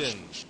action.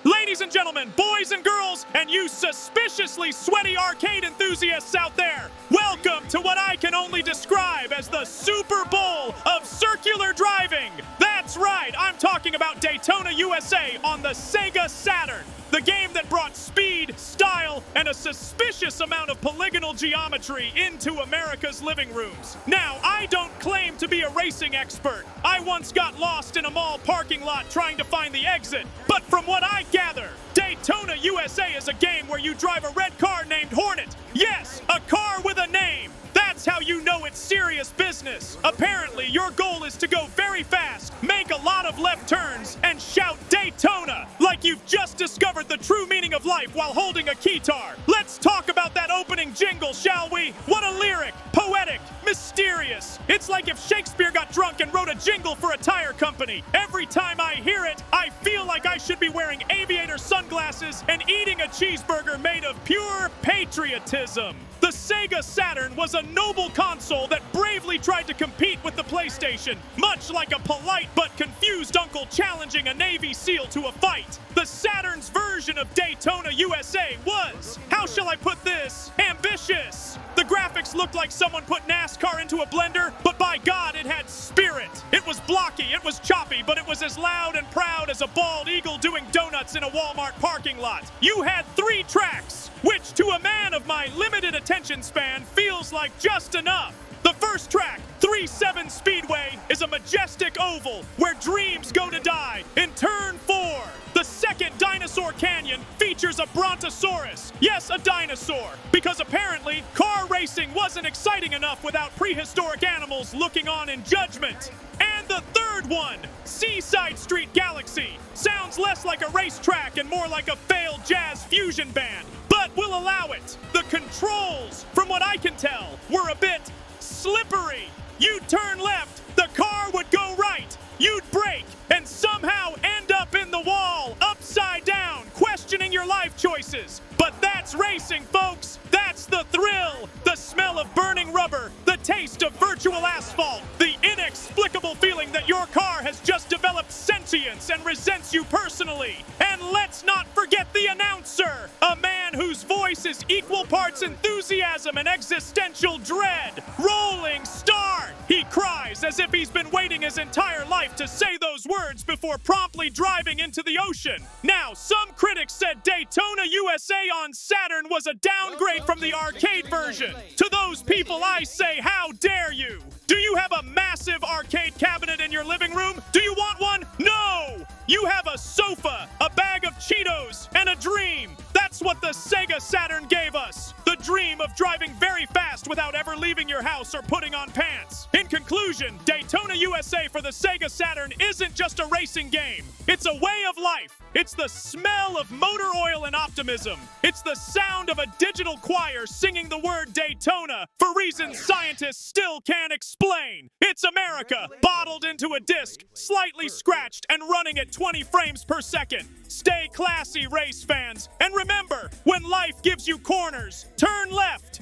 Ladies and gentlemen, boys and girls, and you suspiciously sweaty arcade enthusiasts out there, welcome to what I can only describe as the Super Bowl of circular driving. That's right, I'm talking about Daytona USA on the Sega Saturn, the game that brought speed, style, and a suspicious amount of polygonal geometry into America's living rooms. Now, I don't claim to be a racing expert. I once got lost in a mall parking lot trying to find the exit, but from what I gather, Daytona USA is a game where you drive a red car named Hornet. Yes, a car with a name. That's how you know it's serious business. Apparently, your goal is to go very fast, make a lot of left turns, and shout Daytona like you've just discovered the true meaning of life while holding a keytar. Let's talk about that opening jingle, shall we? What a lyric, poetic, mysterious. It's like if Shakespeare got drunk and wrote a jingle for a tire company. Every time I hear it, I feel like I should be wearing aviator sunglasses and eating a cheeseburger made of pure patriotism. The Sega Saturn was a noble console that bravely tried to compete with the PlayStation, much like a polite but confused uncle challenging a Navy SEAL to a fight. The Saturn's version of Daytona USA was, how shall I put this, ambitious. The graphics looked like someone put NASCAR into a blender, but by God, it had spirit. It was blocky, it was choppy, but it was as loud and proud as a bald eagle doing donuts in a Walmart parking lot. You had 3 tracks, which to a man of my limited attention span feels like just enough. The first track, 3-7 Speedway, is a majestic oval where dreams go to die in turn 4. The second, Dinosaur Canyon, features a brontosaurus. Yes, a dinosaur, because apparently car racing wasn't exciting enough without prehistoric animals looking on in judgment. And the third one, Seaside Street Galaxy, sounds less like a racetrack and more like a failed jazz fusion band, but we'll allow it. The controls, from what I can tell, were a bit slippery. You'd turn left, the car would go right. You'd brake and somehow end up in the wall, upside down, questioning your life choices. But that's racing, folks. That's the thrill. The smell of burning rubber, the taste of virtual asphalt, the inexplicable feeling that your car has just developed sentience and resents you personally. And let's not forget the announcer, a man whose voice is equal parts enthusiasm and existential dread. Rolling start! He cries as if he's been waiting his entire life to say those words before promptly driving into the ocean. Now, some critics said Daytona USA on Saturn was a downgrade from the arcade version. To those people, I say, how dare you? Do you have a massive arcade cabinet in your living room? Do you want one? No! You have a sofa, a bag of Cheetos, and a dream. That's what the Sega Saturn gave us. The dream of driving very fast without ever leaving your house or putting on pants. In conclusion, Daytona USA for the Sega Saturn isn't just a racing game. It's a way of life. It's the smell of motor oil and optimism. It's the sound of a digital choir singing the word Daytona for reasons scientists still can't explain. It's America, bottled into a disc, slightly scratched, and running at 20 frames per second. Stay classy, race fans. And remember, when life gives you corners, turn left.